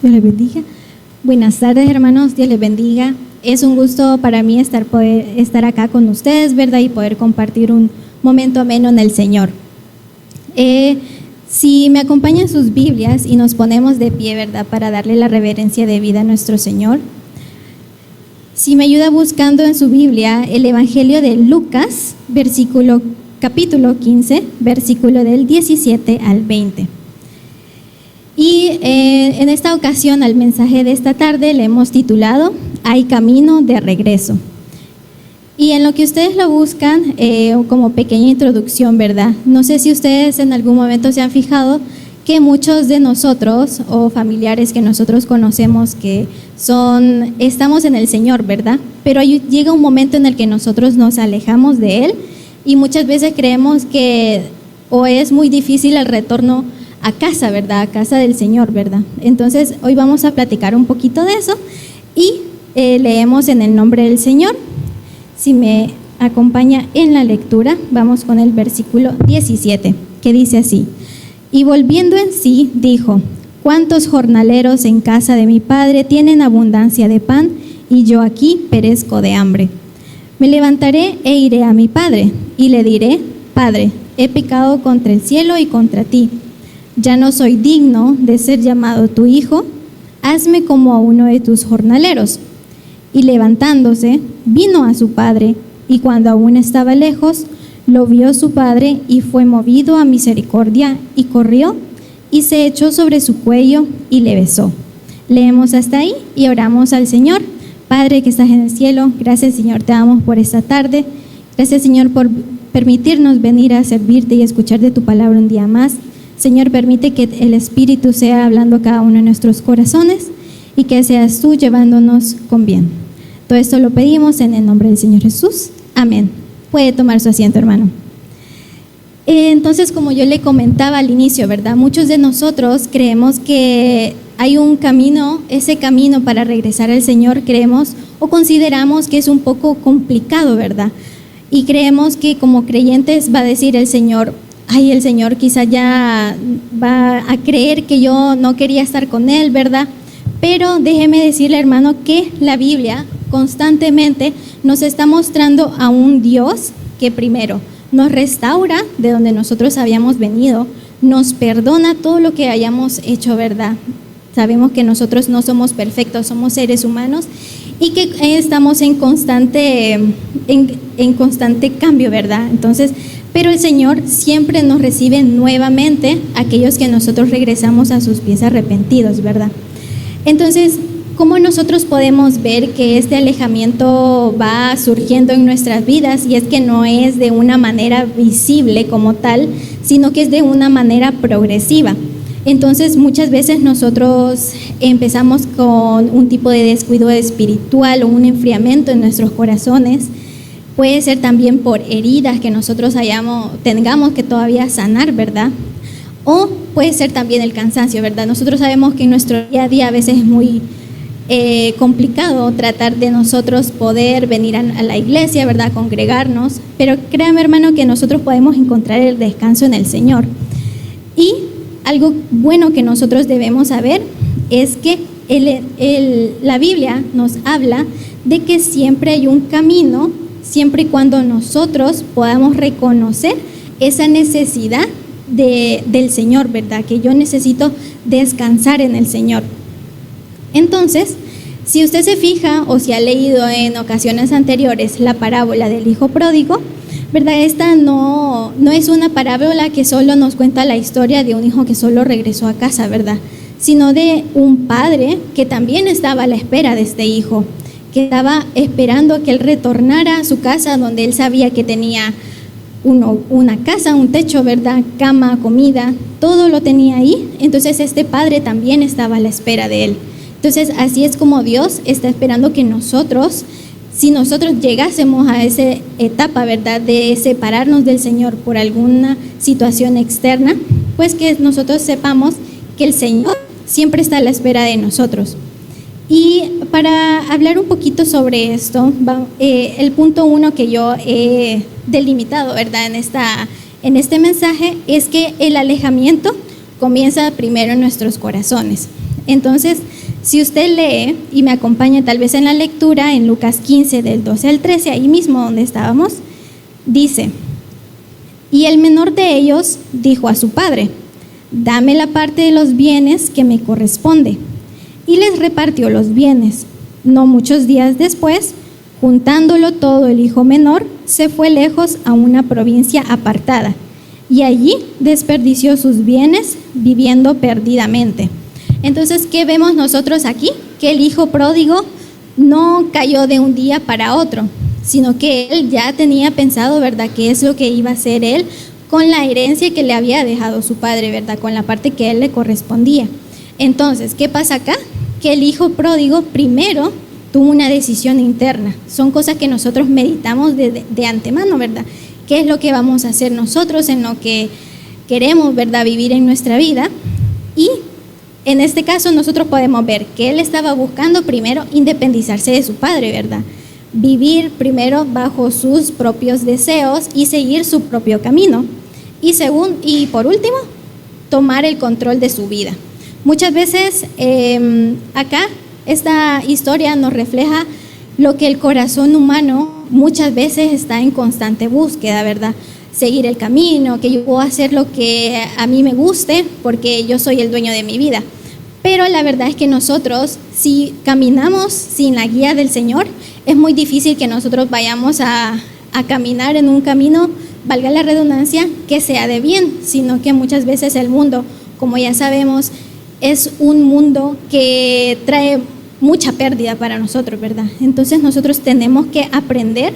Dios les bendiga. Buenas tardes, hermanos. Dios les bendiga. Es un gusto para mí poder estar acá con ustedes, ¿verdad? Y poder compartir un momento ameno en el Señor. Si me acompañan sus Biblias y nos ponemos de pie, ¿verdad? Para darle la reverencia debida a nuestro Señor. Si me ayuda buscando en su Biblia el Evangelio de Lucas, capítulo 15, versículo del 17 al 20. Y en esta ocasión al mensaje de esta tarde le hemos titulado Hay camino de regreso. Y en lo que ustedes lo buscan, como pequeña introducción, ¿verdad? No sé si ustedes en algún momento se han fijado que muchos de nosotros o familiares que nosotros conocemos que estamos en el Señor, ¿verdad? Pero llega un momento en el que nosotros nos alejamos de Él y muchas veces creemos que o es muy difícil el retorno a casa, ¿verdad? A casa del Señor, ¿verdad? Entonces, hoy vamos a platicar un poquito de eso y leemos en el nombre del Señor. Si me acompaña en la lectura, vamos con el versículo 17, que dice así: Y volviendo en sí, dijo: ¿Cuántos jornaleros en casa de mi padre tienen abundancia de pan, y yo aquí perezco de hambre? Me levantaré e iré a mi padre, y le diré: Padre, he pecado contra el cielo y contra ti. Ya no soy digno de ser llamado tu hijo, hazme como a uno de tus jornaleros. Y levantándose, vino a su padre, y cuando aún estaba lejos, lo vio su padre, y fue movido a misericordia, y corrió, y se echó sobre su cuello, y le besó. Leemos hasta ahí, y oramos al Señor. Padre que estás en el cielo, gracias, Señor, te damos por esta tarde. Gracias, Señor, por permitirnos venir a servirte y escuchar de tu palabra un día más. Señor, permite que el Espíritu sea hablando a cada uno de nuestros corazones y que seas tú llevándonos con bien. Todo esto lo pedimos en el nombre del Señor Jesús. Amén. Puede tomar su asiento, hermano. Entonces, como yo le comentaba al inicio, ¿verdad? Muchos de nosotros creemos que hay un camino, ese camino para regresar al Señor, creemos o consideramos que es un poco complicado, ¿verdad? Y creemos que como creyentes va a decir el Señor: ay, el Señor quizá ya va a creer que yo no quería estar con Él, ¿verdad? Pero déjeme decirle, hermano, que la Biblia constantemente nos está mostrando a un Dios que primero nos restaura de donde nosotros habíamos venido, nos perdona todo lo que hayamos hecho, ¿verdad? Sabemos que nosotros no somos perfectos, somos seres humanos y que estamos en constante cambio, ¿verdad? Entonces, pero el Señor siempre nos recibe nuevamente aquellos que nosotros regresamos a sus pies arrepentidos, ¿verdad? Entonces, ¿cómo nosotros podemos ver que este alejamiento va surgiendo en nuestras vidas? Y es que no es de una manera visible como tal, sino que es de una manera progresiva. Entonces, muchas veces nosotros empezamos con un tipo de descuido espiritual o un enfriamiento en nuestros corazones. Puede ser también por heridas que nosotros tengamos que todavía sanar, ¿verdad? O puede ser también el cansancio, ¿verdad? Nosotros sabemos que en nuestro día a día a veces es muy complicado tratar de nosotros poder venir a la iglesia, ¿verdad? Congregarnos, pero créame, hermano, que nosotros podemos encontrar el descanso en el Señor. Y algo bueno que nosotros debemos saber es que la Biblia nos habla de que siempre hay un camino, siempre y cuando nosotros podamos reconocer esa necesidad del Señor, ¿verdad? Que yo necesito descansar en el Señor. Entonces, si usted se fija o si ha leído en ocasiones anteriores la parábola del hijo pródigo, ¿verdad? Esta no es una parábola que solo nos cuenta la historia de un hijo que solo regresó a casa, ¿verdad? Sino de un padre que también estaba a la espera de este hijo, que estaba esperando que él retornara a su casa donde él sabía que tenía una casa, un techo, ¿verdad? Cama, comida, todo lo tenía ahí. Entonces este padre también estaba a la espera de él. Entonces así es como Dios está esperando que nosotros, si nosotros llegásemos a esa etapa, ¿verdad? De separarnos del Señor por alguna situación externa, pues que nosotros sepamos que el Señor siempre está a la espera de nosotros. Y para hablar un poquito sobre esto, el punto 1 que yo he delimitado, ¿verdad? En este mensaje es que el alejamiento comienza primero en nuestros corazones. Entonces, si usted lee y me acompaña tal vez en la lectura, en Lucas 15, del 12 al 13, ahí mismo donde estábamos, dice: y el menor de ellos dijo a su padre: dame la parte de los bienes que me corresponde. Y les repartió los bienes. No muchos días después, juntándolo todo, el hijo menor se fue lejos a una provincia apartada, y allí desperdició sus bienes viviendo perdidamente. Entonces, ¿qué vemos nosotros aquí? Que el hijo pródigo no cayó de un día para otro, sino que él ya tenía pensado, ¿verdad?, qué es lo que iba a hacer él con la herencia que le había dejado su padre, ¿verdad?, con la parte que a él le correspondía. Entonces, ¿qué pasa acá? Que el hijo pródigo primero tuvo una decisión interna. Son cosas que nosotros meditamos de antemano, ¿verdad? ¿Qué es lo que vamos a hacer nosotros en lo que queremos, ¿verdad?, vivir en nuestra vida? Y en este caso nosotros podemos ver que él estaba buscando primero independizarse de su padre, ¿verdad? Vivir primero bajo sus propios deseos y seguir su propio camino. Y por último, tomar el control de su vida. Muchas veces acá esta historia nos refleja lo que el corazón humano muchas veces está en constante búsqueda, ¿verdad? Seguir el camino, que yo puedo hacer lo que a mí me guste porque yo soy el dueño de mi vida. Pero la verdad es que nosotros, si caminamos sin la guía del Señor, es muy difícil que nosotros vayamos a caminar en un camino, valga la redundancia, que sea de bien, sino que muchas veces el mundo, como ya sabemos, es un mundo que trae mucha pérdida para nosotros, ¿verdad? Entonces nosotros tenemos que aprender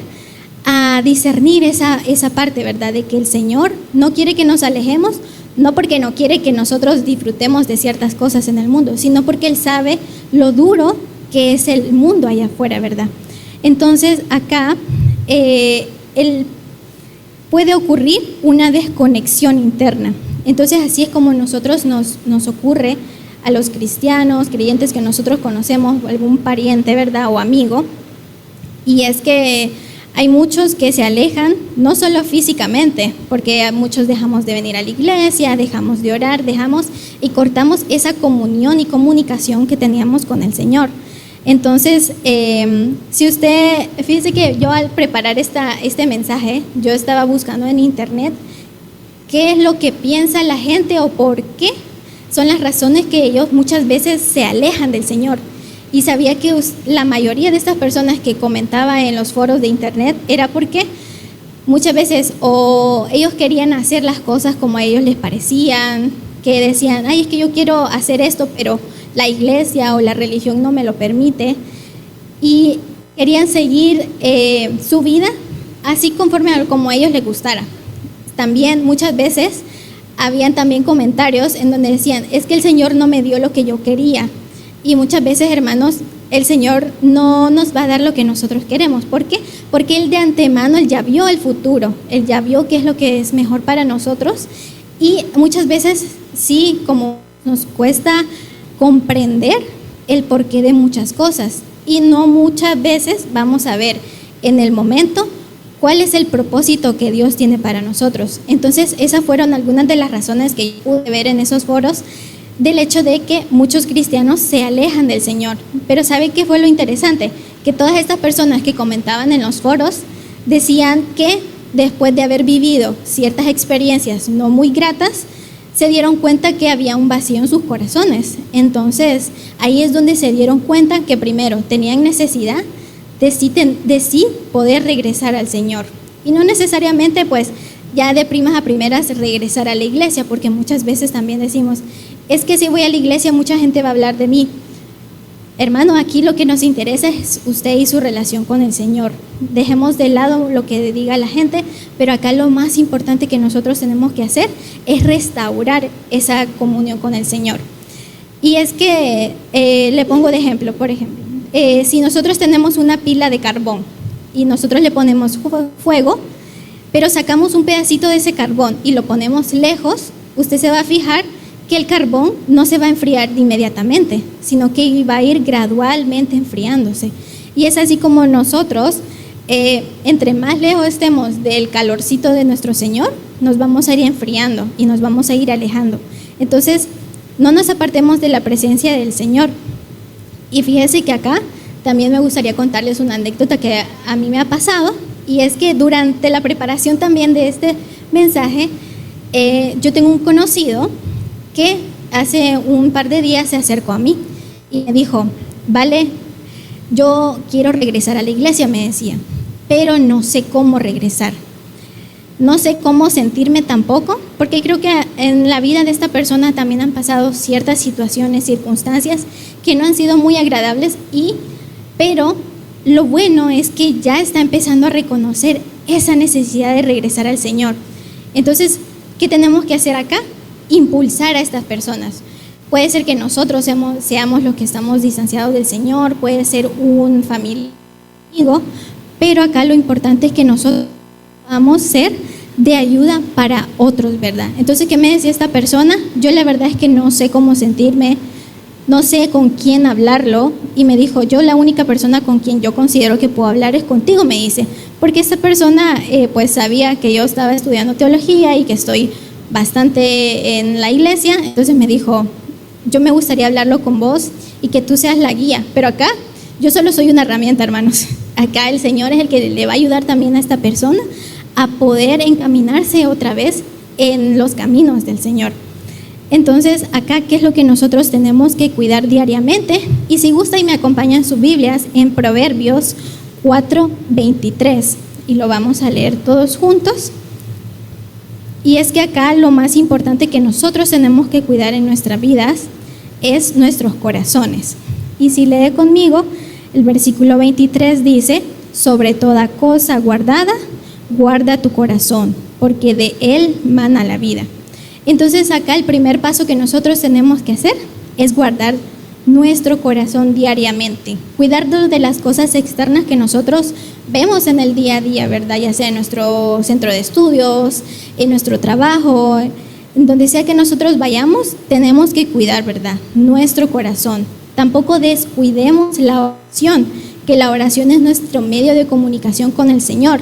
a discernir esa parte, ¿verdad?, de que el Señor no quiere que nos alejemos, no porque no quiere que nosotros disfrutemos de ciertas cosas en el mundo, sino porque Él sabe lo duro que es el mundo allá afuera, ¿verdad? Entonces acá puede ocurrir una desconexión interna. Entonces así es como nosotros nos ocurre a los cristianos, creyentes que nosotros conocemos, algún pariente, ¿verdad?, o amigo, y es que hay muchos que se alejan, no solo físicamente, porque muchos dejamos de venir a la iglesia, dejamos de orar, y cortamos esa comunión y comunicación que teníamos con el Señor. Entonces, fíjese que yo al preparar este mensaje, yo estaba buscando en internet qué es lo que piensa la gente o por qué son las razones que ellos muchas veces se alejan del Señor. Y sabía que la mayoría de estas personas que comentaba en los foros de internet era porque muchas veces o ellos querían hacer las cosas como a ellos les parecían, que decían, ay, es que yo quiero hacer esto, pero la iglesia o la religión no me lo permite, y querían seguir su vida así conforme a como a ellos les gustara. También muchas veces habían también comentarios en donde decían, es que el Señor no me dio lo que yo quería. Y muchas veces, hermanos, el Señor no nos va a dar lo que nosotros queremos. ¿Por qué? Porque Él de antemano, Él ya vio el futuro, Él ya vio qué es lo que es mejor para nosotros. Y muchas veces sí, como nos cuesta comprender el porqué de muchas cosas. Y no muchas veces vamos a ver en el momento cuál es el propósito que Dios tiene para nosotros. Entonces, esas fueron algunas de las razones que yo pude ver en esos foros del hecho de que muchos cristianos se alejan del Señor. Pero ¿sabe qué fue lo interesante? Que todas estas personas que comentaban en los foros decían que después de haber vivido ciertas experiencias no muy gratas, se dieron cuenta que había un vacío en sus corazones. Entonces, ahí es donde se dieron cuenta que primero tenían necesidad de sí poder regresar al Señor. Y no necesariamente, pues, ya de primas a primeras regresar a la iglesia, porque muchas veces también decimos, es que si voy a la iglesia mucha gente va a hablar de mí. Hermano, aquí lo que nos interesa es usted y su relación con el Señor. Dejemos de lado lo que diga la gente, pero acá lo más importante que nosotros tenemos que hacer es restaurar esa comunión con el Señor. Y es que, le pongo de ejemplo, por ejemplo, si nosotros tenemos una pila de carbón y nosotros le ponemos fuego, pero sacamos un pedacito de ese carbón y lo ponemos lejos, usted se va a fijar que el carbón no se va a enfriar inmediatamente, sino que va a ir gradualmente enfriándose. Y es así como nosotros, entre más lejos estemos del calorcito de nuestro Señor, nos vamos a ir enfriando y nos vamos a ir alejando. Entonces, no nos apartemos de la presencia del Señor. Y fíjese que acá también me gustaría contarles una anécdota que a mí me ha pasado, y es que durante la preparación también de este mensaje, yo tengo un conocido que hace un par de días se acercó a mí y me dijo: Vale, yo quiero regresar a la iglesia, me decía, pero no sé cómo regresar. No sé cómo sentirme tampoco, porque creo que en la vida de esta persona también han pasado ciertas situaciones, circunstancias que no han sido muy agradables, pero lo bueno es que ya está empezando a reconocer esa necesidad de regresar al Señor. Entonces, ¿qué tenemos que hacer acá? Impulsar a estas personas. Puede ser que nosotros seamos los que estamos distanciados del Señor, puede ser un familiar, pero acá lo importante es que nosotros podamos ser de ayuda para otros, ¿verdad? Entonces, ¿qué me decía esta persona? Yo la verdad es que no sé cómo sentirme, no sé con quién hablarlo, y me dijo: yo la única persona con quien yo considero que puedo hablar es contigo, me dice, porque esta persona pues sabía que yo estaba estudiando teología y que estoy bastante en la iglesia. Entonces me dijo: yo me gustaría hablarlo con vos y que tú seas la guía, pero acá yo solo soy una herramienta, hermanos. Acá el Señor es el que le va a ayudar también a esta persona a poder encaminarse otra vez en los caminos del Señor. Entonces, acá, ¿qué es lo que nosotros tenemos que cuidar diariamente? Y si gusta y me acompañan sus Biblias, en Proverbios 4:23, y lo vamos a leer todos juntos. Y es que acá lo más importante que nosotros tenemos que cuidar en nuestras vidas es nuestros corazones. Y si lee conmigo, el versículo 23 dice: sobre toda cosa guardada, guarda tu corazón, porque de él mana la vida. Entonces acá el primer paso que nosotros tenemos que hacer es guardar nuestro corazón diariamente, cuidarnos de las cosas externas que nosotros vemos en el día a día, ¿verdad? Ya sea en nuestro centro de estudios, en nuestro trabajo, en donde sea que nosotros vayamos, tenemos que cuidar, ¿verdad? Nuestro corazón. Tampoco descuidemos la oración, que la oración es nuestro medio de comunicación con el Señor.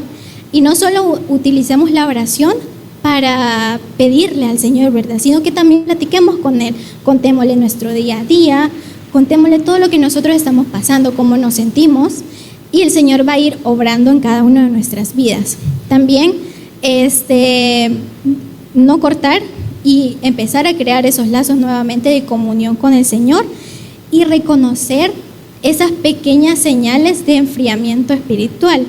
Y no solo utilicemos la oración para pedirle al Señor, ¿verdad? Sino que también platiquemos con Él, contémosle nuestro día a día, contémosle todo lo que nosotros estamos pasando, cómo nos sentimos, y el Señor va a ir obrando en cada una de nuestras vidas. También no cortar y empezar a crear esos lazos nuevamente de comunión con el Señor y reconocer esas pequeñas señales de enfriamiento espiritual.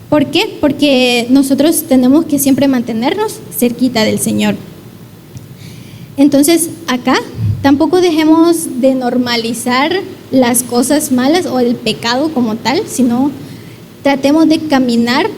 ¿Por qué? Porque nosotros tenemos que siempre mantenernos cerquita del Señor. Entonces, acá tampoco dejemos de normalizar las cosas malas o el pecado como tal, sino tratemos de caminar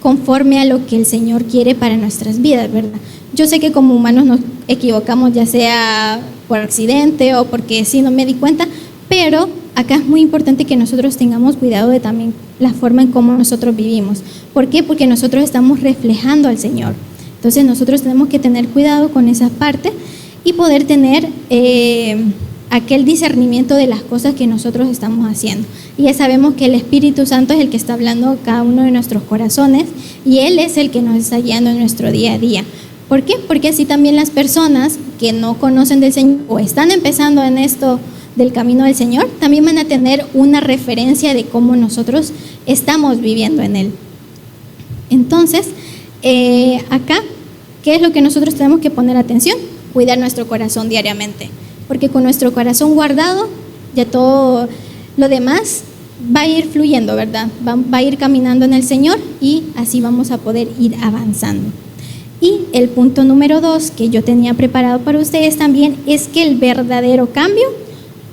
conforme a lo que el Señor quiere para nuestras vidas, ¿verdad? Yo sé que como humanos nos equivocamos, ya sea por accidente o porque sí no me di cuenta, pero acá es muy importante que nosotros tengamos cuidado de también la forma en cómo nosotros vivimos. ¿Por qué? Porque nosotros estamos reflejando al Señor. Entonces nosotros tenemos que tener cuidado con esa parte y poder tener aquel discernimiento de las cosas que nosotros estamos haciendo. Y ya sabemos que el Espíritu Santo es el que está hablando cada uno de nuestros corazones y Él es el que nos está guiando en nuestro día a día. ¿Por qué? Porque así también las personas que no conocen del Señor o están empezando en esto del camino del Señor, también van a tener una referencia de cómo nosotros estamos viviendo en Él. Entonces, acá, ¿qué es lo que nosotros tenemos que poner atención? Cuidar nuestro corazón diariamente, porque con nuestro corazón guardado, ya todo lo demás va a ir fluyendo, ¿verdad? Va a ir caminando en el Señor y así vamos a poder ir avanzando. Y el punto número 2 que yo tenía preparado para ustedes también es que el verdadero cambio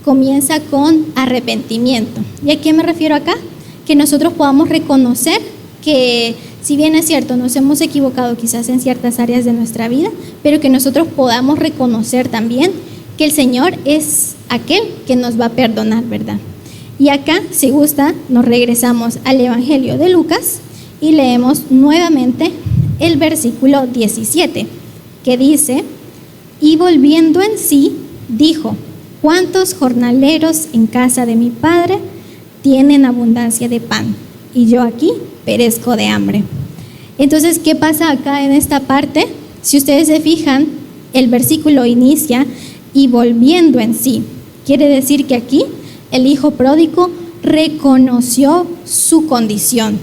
comienza con arrepentimiento. ¿Y a qué me refiero acá? Que nosotros podamos reconocer que, si bien es cierto, nos hemos equivocado quizás en ciertas áreas de nuestra vida, pero que nosotros podamos reconocer también que el Señor es aquel que nos va a perdonar, ¿verdad? Y acá, si gusta, nos regresamos al Evangelio de Lucas y leemos nuevamente el versículo 17, que dice: y volviendo en sí, dijo: ¿cuántos jornaleros en casa de mi padre tienen abundancia de pan? Y yo aquí perezco de hambre. Entonces, ¿qué pasa acá en esta parte? Si ustedes se fijan, el versículo inicia y volviendo en sí. Quiere decir que aquí el hijo pródigo reconoció su condición,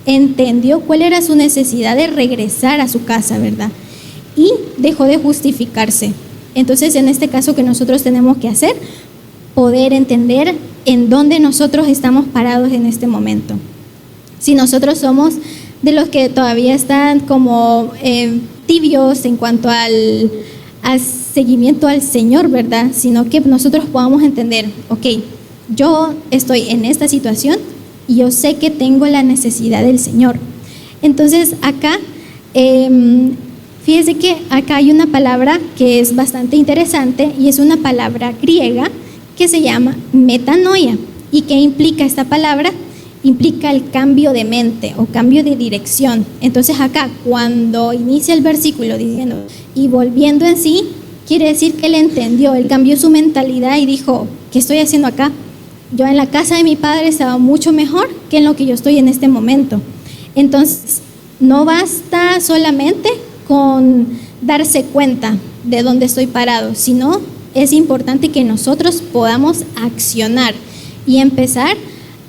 entendió cuál era su necesidad de regresar a su casa, ¿verdad? Y dejó de justificarse. Entonces, en este caso, que nosotros tenemos que hacer, poder entender en dónde nosotros estamos parados en este momento. Si nosotros somos de los que todavía están como tibios en cuanto al seguimiento al Señor, ¿verdad? Sino que nosotros podamos entender, ok, yo estoy en esta situación y yo sé que tengo la necesidad del Señor. Entonces acá, fíjese que acá hay una palabra que es bastante interesante y es una palabra griega que se llama metanoia. ¿Y qué implica esta palabra? Implica el cambio de mente o cambio de dirección. Entonces acá, cuando inicia el versículo diciendo, y volviendo en sí, quiere decir que él entendió, él cambió su mentalidad y dijo, ¿qué estoy haciendo acá? Yo en la casa de mi padre estaba mucho mejor que en lo que yo estoy en este momento. Entonces, no basta solamente con darse cuenta de dónde estoy parado, sino es importante que nosotros podamos accionar y empezar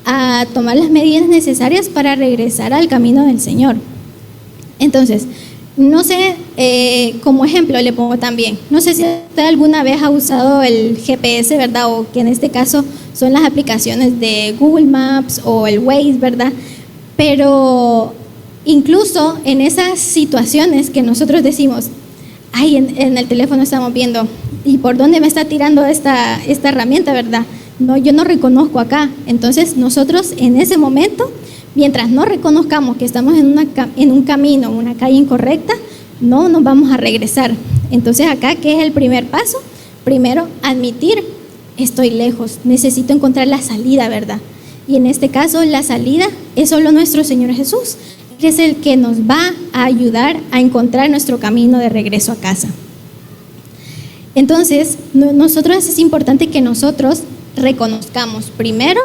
a tomar las medidas necesarias para regresar al camino del Señor. Entonces, no sé, como ejemplo le pongo también, no sé si usted alguna vez ha usado el GPS, ¿verdad? O que en este caso son las aplicaciones de Google Maps o el Waze, ¿verdad? Pero incluso en esas situaciones que nosotros decimos, ay, en el teléfono estamos viendo, ¿y por dónde me está tirando esta herramienta, verdad? No, yo no reconozco acá. Entonces nosotros en ese momento, mientras no reconozcamos que estamos en un camino, una calle incorrecta, no nos vamos a regresar. Entonces acá, ¿qué es el primer paso? Primero, admitir, estoy lejos, necesito encontrar la salida, ¿verdad? Y en este caso, la salida es solo nuestro Señor Jesús, que es el que nos va a ayudar a encontrar nuestro camino de regreso a casa. Entonces, nosotros es importante que nosotros reconozcamos primero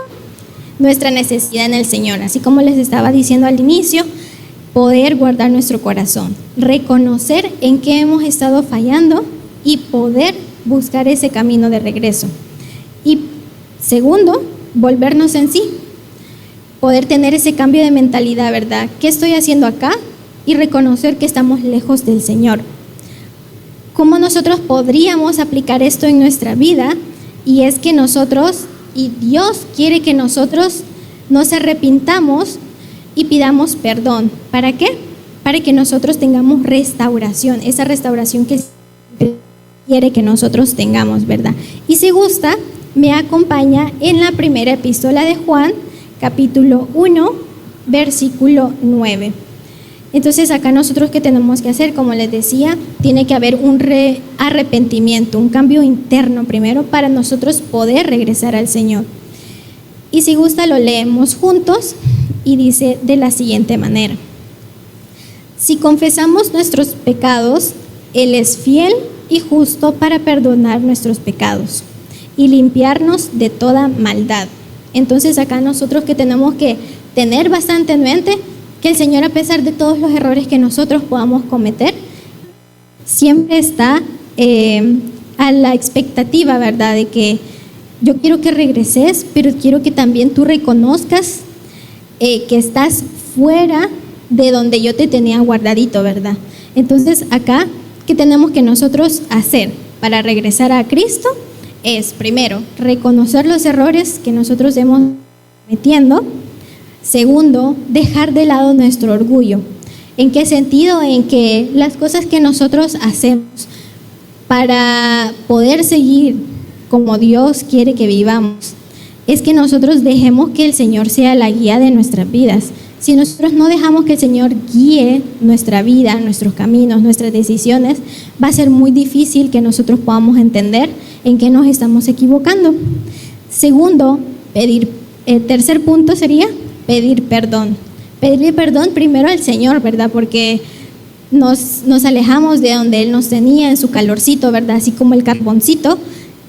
nuestra necesidad en el Señor, así como les estaba diciendo al inicio, poder guardar nuestro corazón, reconocer en qué hemos estado fallando y poder buscar ese camino de regreso. Y segundo, volvernos en sí, poder tener ese cambio de mentalidad, ¿verdad? ¿Qué estoy haciendo acá? Y reconocer que estamos lejos del Señor. ¿Cómo nosotros podríamos aplicar esto en nuestra vida? Y es que nosotros, y Dios quiere que nosotros nos arrepintamos y pidamos perdón. ¿Para qué? Para que nosotros tengamos restauración, esa restauración que quiere que nosotros tengamos, ¿verdad? Y si gusta, me acompaña en la primera epístola de Juan, capítulo 1, versículo 9. Entonces acá nosotros, ¿qué tenemos que hacer? Como les decía, tiene que haber un arrepentimiento, un cambio interno primero para nosotros poder regresar al Señor. Y si gusta lo leemos juntos y dice de la siguiente manera: si confesamos nuestros pecados, Él es fiel y justo para perdonar nuestros pecados y limpiarnos de toda maldad. Entonces acá nosotros que tenemos que tener bastante en mente que el Señor, a pesar de todos los errores que nosotros podamos cometer, siempre está a la expectativa, ¿verdad? De que yo quiero que regreses, pero quiero que también tú reconozcas que estás fuera de donde yo te tenía guardadito, ¿verdad? Entonces acá, ¿qué tenemos que nosotros hacer para regresar a Cristo? Es primero, reconocer los errores que nosotros hemos cometiendo. Segundo, dejar de lado nuestro orgullo. ¿En qué sentido? En que las cosas que nosotros hacemos para poder seguir como Dios quiere que vivamos, es que nosotros dejemos que el Señor sea la guía de nuestras vidas. Si nosotros no dejamos que el Señor guíe nuestra vida, nuestros caminos, nuestras decisiones, va a ser muy difícil que nosotros podamos entender en qué nos estamos equivocando. Segundo, tercer punto sería pedir perdón. Pedirle perdón primero al Señor, ¿verdad? Porque nos alejamos de donde Él nos tenía en su calorcito, ¿verdad? Así como el carboncito,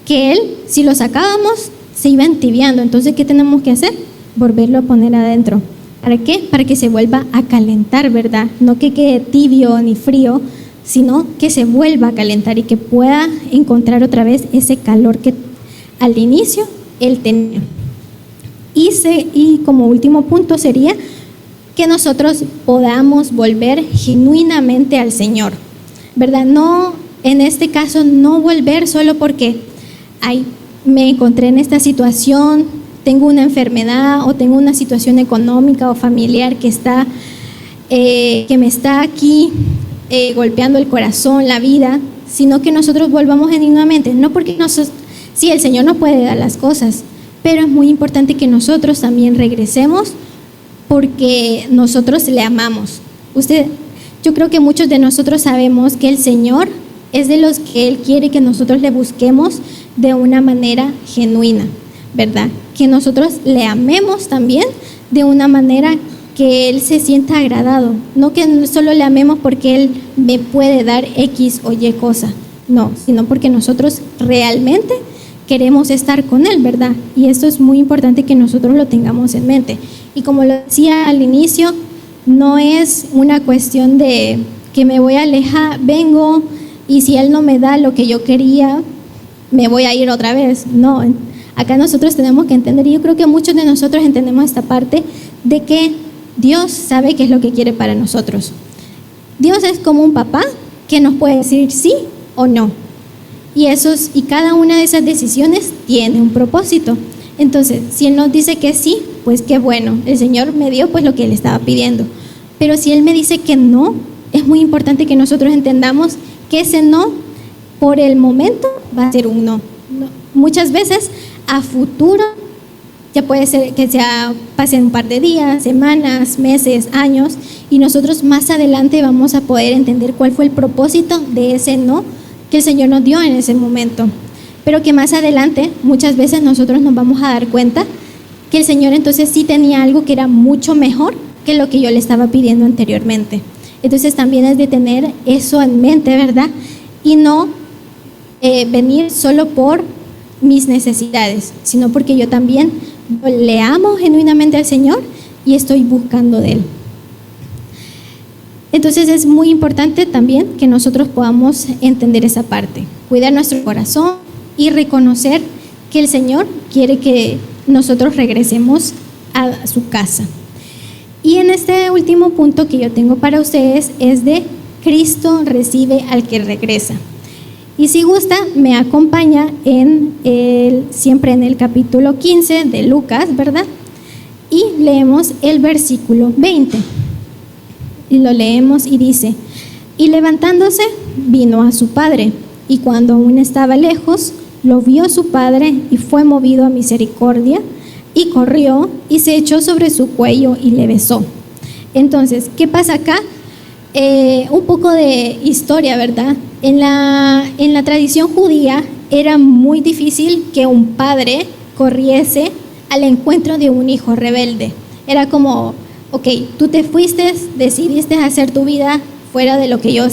que Él, si lo sacábamos, se iba entibiando. Entonces, ¿qué tenemos que hacer? Volverlo a poner adentro. ¿Para qué? Para que se vuelva a calentar, ¿verdad? No que quede tibio ni frío, sino que se vuelva a calentar y que pueda encontrar otra vez ese calor que al inicio él tenía. Y como último punto sería que nosotros podamos volver genuinamente al Señor, ¿verdad? No, en este caso, no volver solo porque me encontré en esta situación, tengo una enfermedad o tengo una situación económica o familiar que me está aquí golpeando el corazón, la vida, sino que nosotros volvamos genuinamente, no porque sí, el Señor nos puede dar las cosas, pero es muy importante que nosotros también regresemos porque nosotros le amamos. Yo creo que muchos de nosotros sabemos que el Señor es de los que Él quiere que nosotros le busquemos de una manera genuina, ¿verdad? Que nosotros le amemos también de una manera que Él se sienta agradado, no que solo le amemos porque Él me puede dar X o Y cosa, no, sino porque nosotros realmente queremos estar con Él, ¿verdad? Y esto es muy importante que nosotros lo tengamos en mente. Y como lo decía al inicio, no es una cuestión de que me voy a alejar, vengo y si Él no me da lo que yo quería, me voy a ir otra vez. No, acá nosotros tenemos que entender, y yo creo que muchos de nosotros entendemos esta parte de que Dios sabe qué es lo que quiere para nosotros. Dios es como un papá que nos puede decir sí o no. Y cada una de esas decisiones tiene un propósito. Entonces, si Él nos dice que sí, pues qué bueno, el Señor me dio pues lo que Él estaba pidiendo. Pero si Él me dice que no, es muy importante que nosotros entendamos que ese no, por el momento, va a ser un no. Muchas veces, a futuro, ya puede ser que pasen un par de días, semanas, meses, años, y nosotros más adelante vamos a poder entender cuál fue el propósito de ese no que el Señor nos dio en ese momento. Pero que más adelante, muchas veces nosotros nos vamos a dar cuenta que el Señor entonces sí tenía algo que era mucho mejor que lo que yo le estaba pidiendo anteriormente. Entonces también es de tener eso en mente, ¿verdad? Y no venir solo por mis necesidades, sino porque yo también le amo genuinamente al Señor y estoy buscando de Él. Entonces es muy importante también que nosotros podamos entender esa parte, cuidar nuestro corazón y reconocer que el Señor quiere que nosotros regresemos a su casa. Y en este último punto que yo tengo para ustedes es de Cristo recibe al que regresa. Y si gusta, me acompaña siempre en el capítulo 15 de Lucas, ¿verdad? Y leemos el versículo 20. Y lo leemos y dice: y levantándose, vino a su padre, y cuando aún estaba lejos, lo vio su padre y fue movido a misericordia, y corrió y se echó sobre su cuello y le besó. Entonces, ¿qué pasa acá? Un poco de historia, ¿verdad? En la tradición judía era muy difícil que un padre corriese al encuentro de un hijo rebelde. Era como, ok, tú te fuiste, decidiste hacer tu vida fuera de lo que yo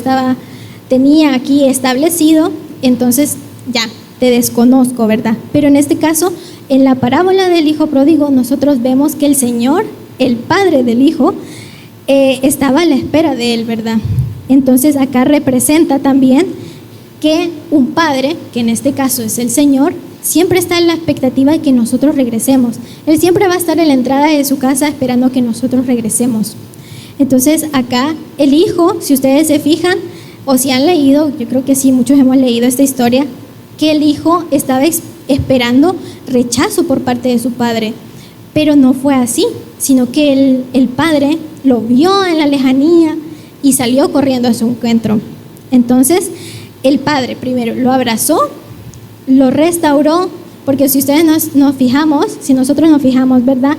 tenía aquí establecido, entonces ya, te desconozco, ¿verdad? Pero en este caso, en la parábola del hijo pródigo, nosotros vemos que el Señor, el padre del hijo, estaba a la espera de él, ¿verdad? Entonces acá representa también que un padre, que en este caso es el Señor, siempre está en la expectativa de que nosotros regresemos. Él siempre va a estar en la entrada de su casa esperando que nosotros regresemos. Entonces acá el hijo, si ustedes se fijan o si han leído, yo creo que sí, muchos hemos leído esta historia, que el hijo estaba esperando rechazo por parte de su padre, pero no fue así, sino que el padre lo vio en la lejanía y salió corriendo a su encuentro. Entonces el padre primero lo abrazó, lo restauró, porque si ustedes si nosotros nos fijamos, ¿verdad?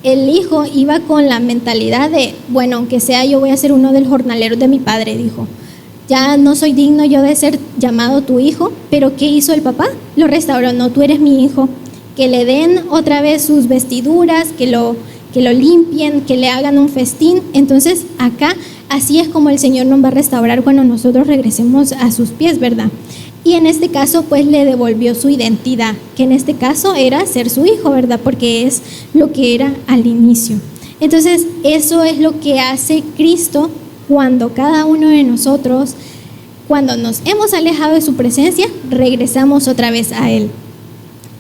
El hijo iba con la mentalidad de, bueno, aunque sea yo voy a ser uno de los jornaleros de mi padre, dijo. Ya no soy digno yo de ser llamado tu hijo, pero ¿qué hizo el papá? Lo restauró, no, tú eres mi hijo. Que le den otra vez sus vestiduras, que lo limpien, que le hagan un festín. Entonces acá así es como el Señor nos va a restaurar cuando nosotros regresemos a sus pies, ¿verdad? Y en este caso pues le devolvió su identidad, que en este caso era ser su hijo, ¿verdad? Porque es lo que era al inicio. Entonces eso es lo que hace Cristo cuando cada uno de nosotros cuando nos hemos alejado de su presencia, regresamos otra vez a Él.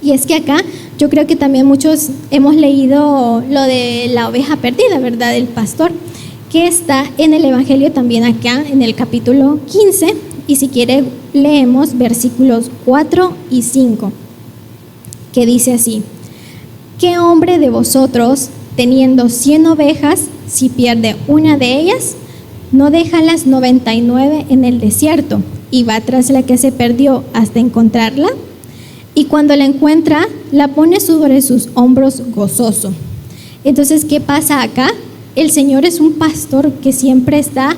Y es que acá yo creo que también muchos hemos leído lo de la oveja perdida, ¿verdad? Del pastor, que está en el Evangelio también acá en el capítulo 15. Y si quiere leemos versículos 4 y 5, que dice así: ¿Qué hombre de vosotros, teniendo 100 ovejas, si pierde una de ellas, no deja las 99 en el desierto y va tras la que se perdió hasta encontrarla? Y cuando la encuentra, la pone sobre sus hombros gozoso. Entonces, ¿qué pasa acá? El Señor es un pastor que siempre está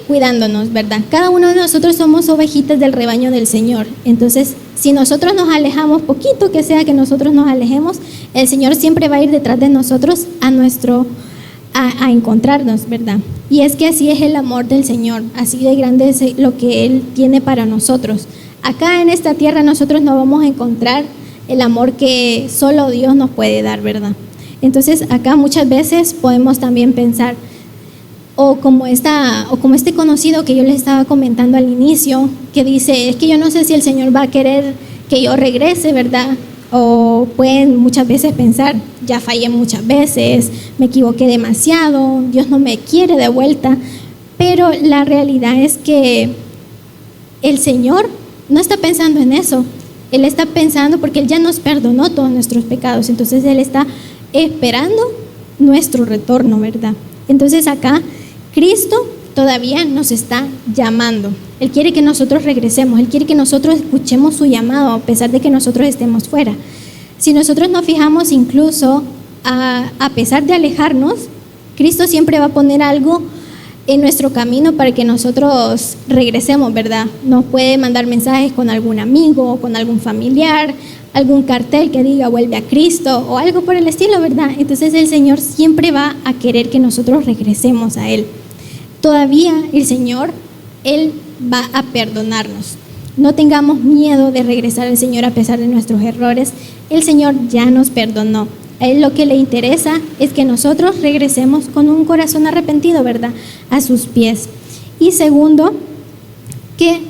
cuidándonos, ¿verdad? Cada uno de nosotros somos ovejitas del rebaño del Señor. Entonces, si nosotros nos alejamos, poquito que sea que nosotros nos alejemos, el Señor siempre va a ir detrás de nosotros a encontrarnos, ¿verdad? Y es que así es el amor del Señor, así de grande es lo que Él tiene para nosotros. Acá en esta tierra nosotros no vamos a encontrar el amor que solo Dios nos puede dar, ¿verdad? Entonces acá muchas veces podemos también pensar, o como este conocido que yo les estaba comentando al inicio, que dice, es que yo no sé si el Señor va a querer que yo regrese, ¿verdad? O pueden muchas veces pensar, ya fallé muchas veces, me equivoqué demasiado, Dios no me quiere de vuelta. Pero la realidad es que el Señor no está pensando en eso. Él está pensando, porque Él ya nos perdonó todos nuestros pecados, entonces Él está esperando nuestro retorno, ¿verdad? Entonces acá Cristo todavía nos está llamando. Él quiere que nosotros regresemos, Él quiere que nosotros escuchemos su llamado a pesar de que nosotros estemos fuera. Si nosotros nos fijamos, incluso a pesar de alejarnos, Cristo siempre va a poner algo en nuestro camino para que nosotros regresemos, ¿verdad? Nos puede mandar mensajes con algún amigo, con algún familiar, algún cartel que diga vuelve a Cristo o algo por el estilo, ¿verdad? Entonces el Señor siempre va a querer que nosotros regresemos a Él. Todavía el Señor, Él va a perdonarnos. No tengamos miedo de regresar al Señor a pesar de nuestros errores. El Señor ya nos perdonó. A Él lo que le interesa es que nosotros regresemos con un corazón arrepentido, ¿verdad? A sus pies. Y segundo, que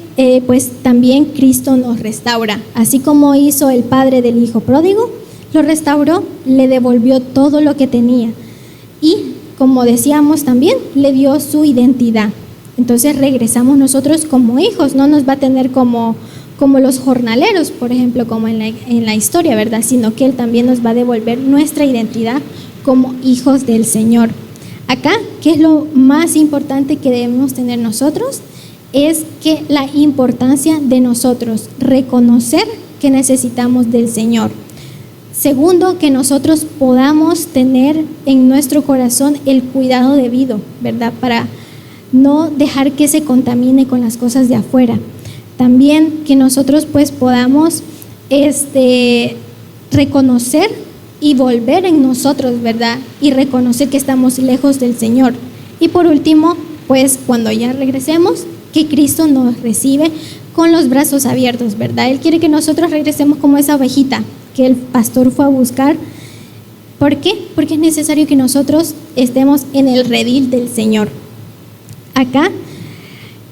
pues también Cristo nos restaura. Así como hizo el padre del hijo pródigo, lo restauró, le devolvió todo lo que tenía. Y como decíamos también, le dio su identidad. Entonces regresamos nosotros como hijos, no nos va a tener como los jornaleros, por ejemplo, como en la historia, ¿verdad? Sino que Él también nos va a devolver nuestra identidad como hijos del Señor. Acá, ¿qué es lo más importante que debemos tener nosotros? Es que la importancia de nosotros reconocer que necesitamos del Señor. Segundo, que nosotros podamos tener en nuestro corazón el cuidado debido, ¿verdad? Para no dejar que se contamine con las cosas de afuera. También que nosotros pues podamos reconocer y volver en nosotros, ¿verdad? Y reconocer que estamos lejos del Señor. Y por último, pues cuando ya regresemos, que Cristo nos recibe con los brazos abiertos, ¿verdad? Él quiere que nosotros regresemos como esa ovejita que el pastor fue a buscar. ¿Por qué? Porque es necesario que nosotros estemos en el redil del Señor. Acá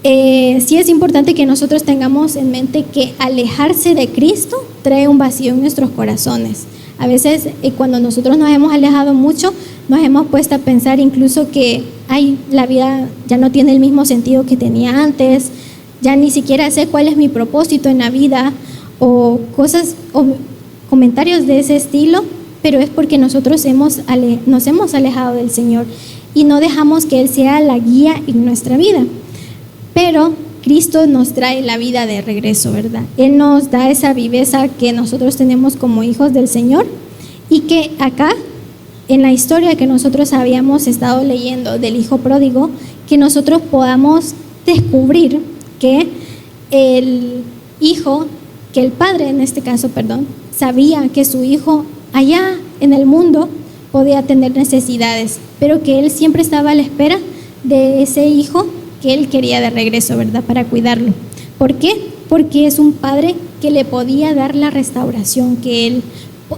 sí es importante que nosotros tengamos en mente que alejarse de Cristo trae un vacío en nuestros corazones. A veces cuando nosotros nos hemos alejado mucho, nos hemos puesto a pensar incluso que la vida ya no tiene el mismo sentido que tenía antes, ya ni siquiera sé cuál es mi propósito en la vida, o cosas o comentarios de ese estilo, pero es porque nosotros nos hemos alejado del Señor y no dejamos que Él sea la guía en nuestra vida. Pero Cristo nos trae la vida de regreso, ¿verdad? Él nos da esa viveza que nosotros tenemos como hijos del Señor, y que acá, en la historia que nosotros habíamos estado leyendo del hijo pródigo, que nosotros podamos descubrir que el padre en este caso, sabía que su hijo allá en el mundo podía tener necesidades, pero que él siempre estaba a la espera de ese hijo que él quería de regreso, ¿verdad? Para cuidarlo. ¿Por qué? Porque es un padre que le podía dar la restauración que él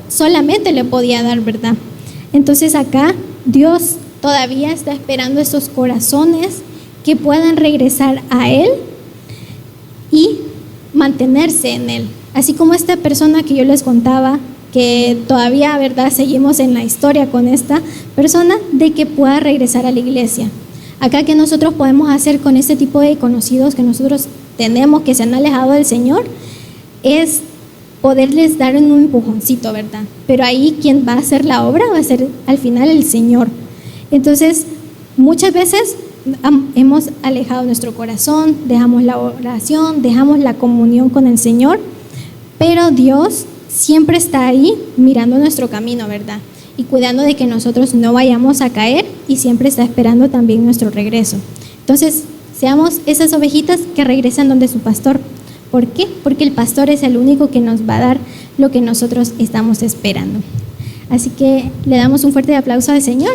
solamente le podía dar, ¿verdad? Entonces acá Dios todavía está esperando esos corazones que puedan regresar a Él y mantenerse en Él. Así como esta persona que yo les contaba, que todavía, ¿verdad?, seguimos en la historia con esta persona, de que pueda regresar a la iglesia. Acá, que nosotros podemos hacer con este tipo de conocidos que nosotros tenemos que se han alejado del Señor, es poderles dar un empujoncito, ¿verdad? Pero ahí quien va a hacer la obra va a ser al final el Señor. Entonces, muchas veces hemos alejado nuestro corazón, dejamos la oración, dejamos la comunión con el Señor, pero Dios siempre está ahí mirando nuestro camino, ¿verdad? Y cuidando de que nosotros no vayamos a caer, y siempre está esperando también nuestro regreso. Entonces, seamos esas ovejitas que regresan donde su pastor. ¿Por qué? Porque el pastor es el único que nos va a dar lo que nosotros estamos esperando. Así que le damos un fuerte aplauso al Señor.